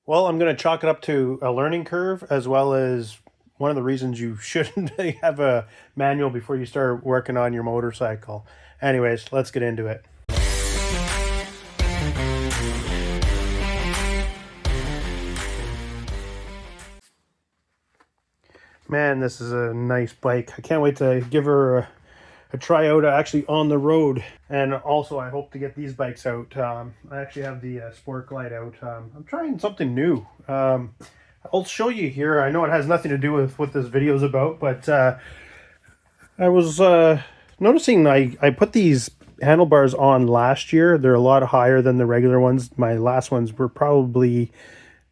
Well, I'm going to chalk it up to a learning curve, as well as one of the reasons you shouldn't have a manual before you start working on your motorcycle. Anyways, let's get into it. Man, this is a nice bike. I can't wait to give her a tryout actually on the road. And also, I hope to get these bikes out. I actually have the Sport Glide out. I'm trying something new. I'll show you here. I know it has nothing to do with what this video is about, but I was noticing I put these handlebars on last year. They're a lot higher than the regular ones. My last ones were probably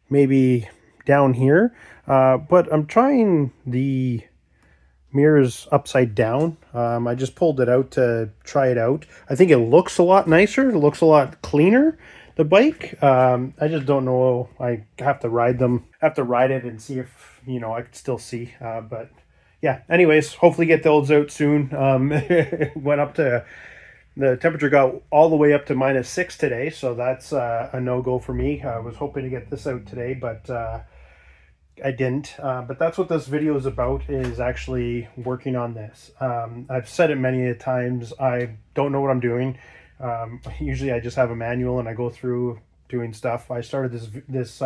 maybe down here. But I'm trying the mirrors upside down. I just pulled it out to try it out. I think it looks a lot nicer. It looks a lot cleaner, the bike. I just don't know. I have to ride them. I have to ride it and see if, I can still see. But yeah, anyways, hopefully get those out soon. Went up to, the temperature got all the way up to -6 today, so that's a no-go for me. I was hoping to get this out today, but I didn't. But that's what this video is about, is actually working on this. I've said it many times, I don't know what I'm doing. Usually I just have a manual and I go through doing stuff. I started this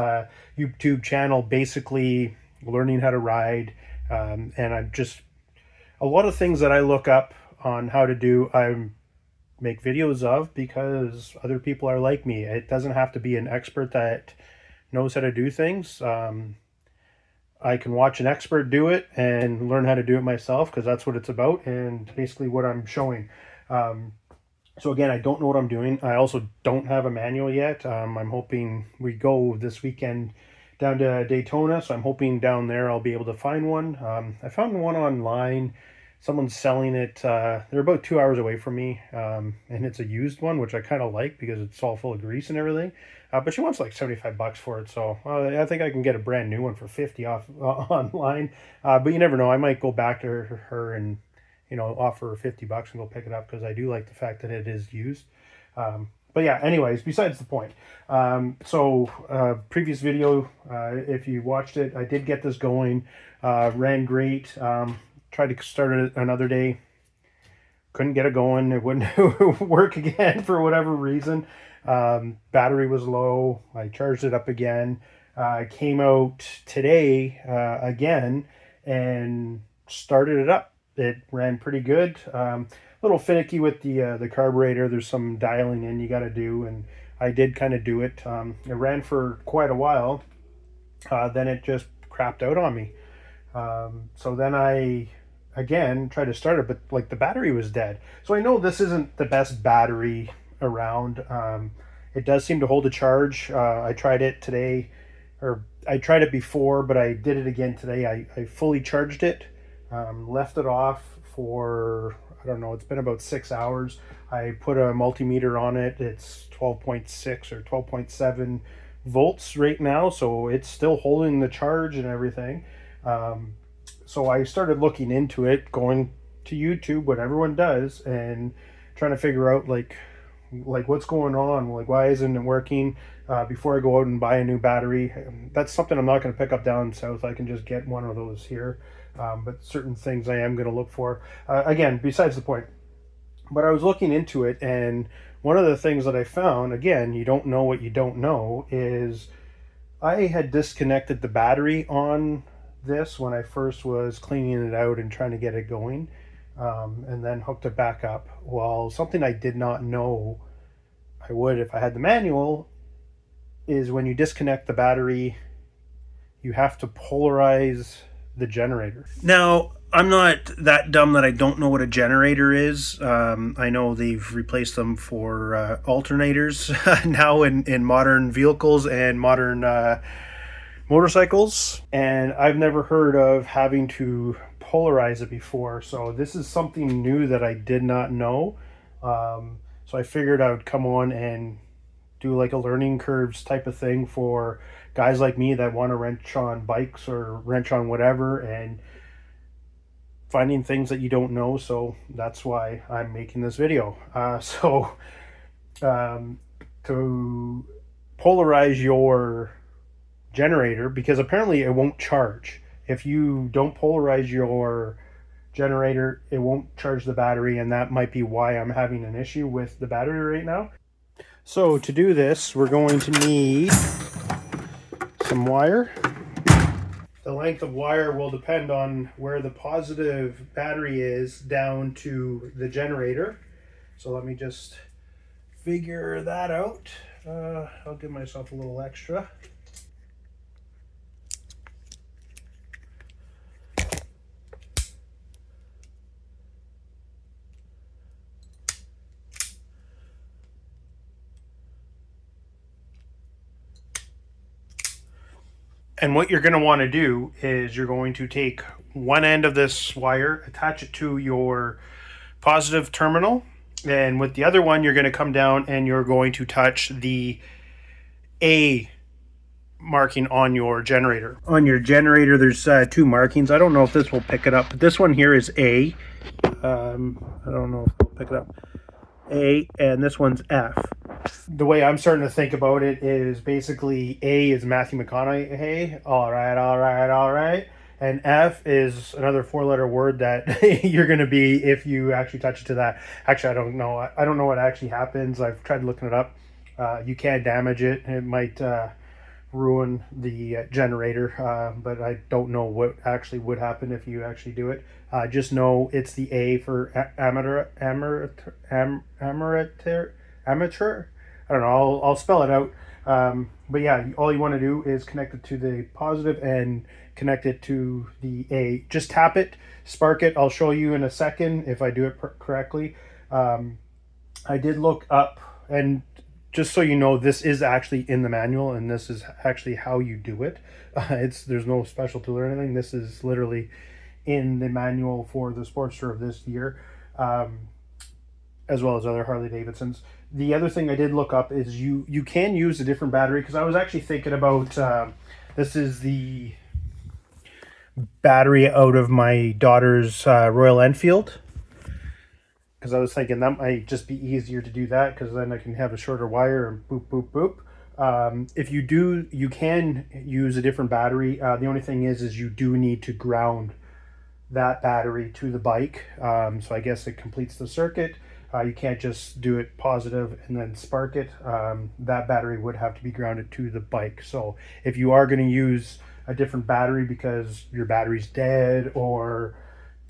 YouTube channel basically learning how to ride, and I'm just, a lot of things that I look up on how to do, I make videos of because other people are like me. It doesn't have to be an expert that knows how to do things. I can watch an expert do it and learn how to do it myself, because that's what it's about and basically what I'm showing. So again, I don't know what I'm doing. I also don't have a manual yet. I'm hoping we go this weekend down to Daytona, so I'm hoping down there I'll be able to find one. I found one online. Someone's selling it. They're about 2 hours away from me, and it's a used one, which I kind of like because it's all full of grease and everything. But she wants like $75 for it, so I think I can get a brand new one for 50 off online. But you never know. I might go back to her and offer her $50 and go pick it up, because I do like the fact that it is used. But yeah, anyways, besides the point. Previous video, if you watched it, I did get this going. Ran great. Tried to start it another day. Couldn't get it going. It wouldn't work again for whatever reason. Battery was low. I charged it up again. Came out today again and started it up. It ran pretty good. A little finicky with the carburetor. There's some dialing in you got to do, and I did kind of do it. It ran for quite a while. Then it just crapped out on me. So then I again tried to start it, but like the battery was dead. So I know this isn't the best battery around. It does seem to hold a charge. I tried it today, or I tried it before, but I did it again today. I fully charged it, left it off for, I don't know, it's been about 6 hours. I put a multimeter on it. It's 12.6 or 12.7 volts right now, so it's still holding the charge and everything. So I started looking into it, going to YouTube, what everyone does, and trying to figure out like what's going on, like why isn't it working, before I go out and buy a new battery. That's something I'm not going to pick up down south. I can just get one of those here, but certain things I am going to look for. Again, besides the point. But I was looking into it, and one of the things that I found, again, you don't know what you don't know, is I had disconnected the battery on this when I first was cleaning it out and trying to get it going, and then hooked it back up. Well, something I did not know I would if I had the manual is when you disconnect the battery, you have to polarize the generator. Now, I'm not that dumb that I don't know what a generator is. I know they've replaced them for alternators now in modern vehicles and modern motorcycles, and I've never heard of having to polarize it before, so this is something new that I did not know. So I figured I would come on and do like a learning curves type of thing for guys like me that want to wrench on bikes or wrench on whatever, and finding things that you don't know. So that's why I'm making this video. To polarize your generator, because apparently it won't charge. If you don't polarize your generator, it won't charge the battery, and that might be why I'm having an issue with the battery right now. So to do this, we're going to need some wire. The length of wire will depend on where the positive battery is down to the generator. So let me just figure that out. I'll give myself a little extra. And what you're going to want to do is you're going to take one end of this wire, attach it to your positive terminal, and with the other one you're going to come down and you're going to touch the A marking on your generator. On your generator there's two markings. I don't know if this will pick it up, but this one here is A. I don't know if it'll pick it up. A, and this one's F. The way I'm starting to think about it is basically A is Matthew McConaughey, all right, all right, all right. And F is another four-letter word that you're going to be if you actually touch it to that. Actually, I don't know. I don't know what actually happens. I've tried looking it up. You can't damage it. It might ruin the generator, but I don't know what actually would happen if you actually do it. Just know it's the A for amateur. I don't know. I'll spell it out. But yeah, all you want to do is connect it to the positive and connect it to the A. Just tap it, spark it. I'll show you in a second if I do it correctly. I did look up, and just so you know, this is actually in the manual, and this is actually how you do it. There's no special tool or anything. This is literally in the manual for the Sportster of this year, as well as other Harley Davidsons. The other thing I did look up is you can use a different battery, because I was actually thinking about, this is the battery out of my daughter's Royal Enfield, because I was thinking that might just be easier to do that, because then I can have a shorter wire and boop, boop, boop. If you do, you can use a different battery. The only thing is you do need to ground that battery to the bike. So I guess it completes the circuit. You can't just do it positive and then spark it. That battery would have to be grounded to the bike. So if you are going to use a different battery because your battery's dead or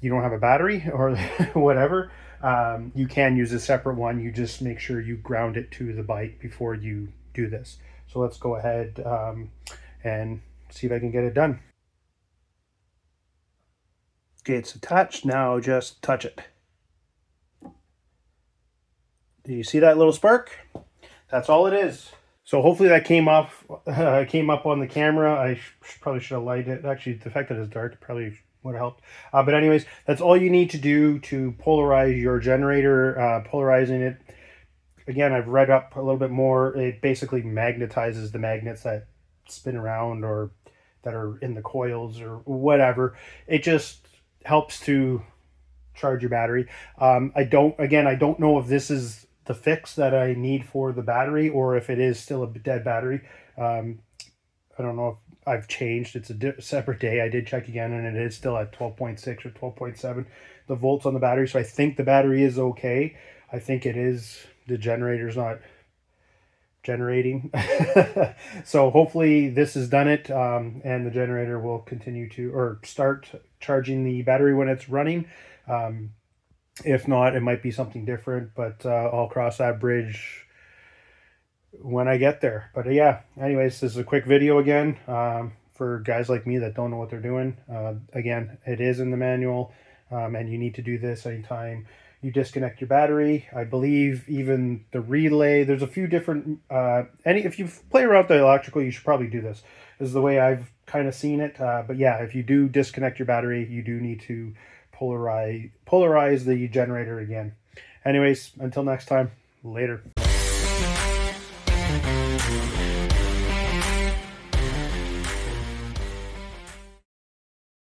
you don't have a battery or whatever, you can use a separate one. You just make sure you ground it to the bike before you do this. So let's go ahead and see if I can get it done. Okay, it's attached. Now just touch it. Do you see that little spark? That's all it is. So hopefully that came up on the camera. I probably should have lighted it. Actually, the fact that it's dark probably would have helped. But anyways, that's all you need to do to polarize your generator. Polarizing it, again, I've read up a little bit more. It basically magnetizes the magnets that spin around or that are in the coils or whatever. It just helps to charge your battery. I don't know if this is the fix that I need for the battery or if it is still a dead battery. I don't know if I've changed. It's a separate day. I did check again, and it is still at 12.6 or 12.7 the volts on the battery. So I think the battery is okay. I think it is, the generator's not generating. So hopefully this has done it, and the generator will continue to, or start charging the battery when it's running. If not, it might be something different, but I'll cross that bridge when I get there. But yeah, anyways, this is a quick video again for guys like me that don't know what they're doing. Again, it is in the manual, and you need to do this anytime you disconnect your battery. I believe even the relay, there's a few different, if you play around with the electrical, you should probably do this. This is the way I've kind of seen it. But yeah, if you do disconnect your battery, you do need to polarize the generator again. Anyways, until next time, later.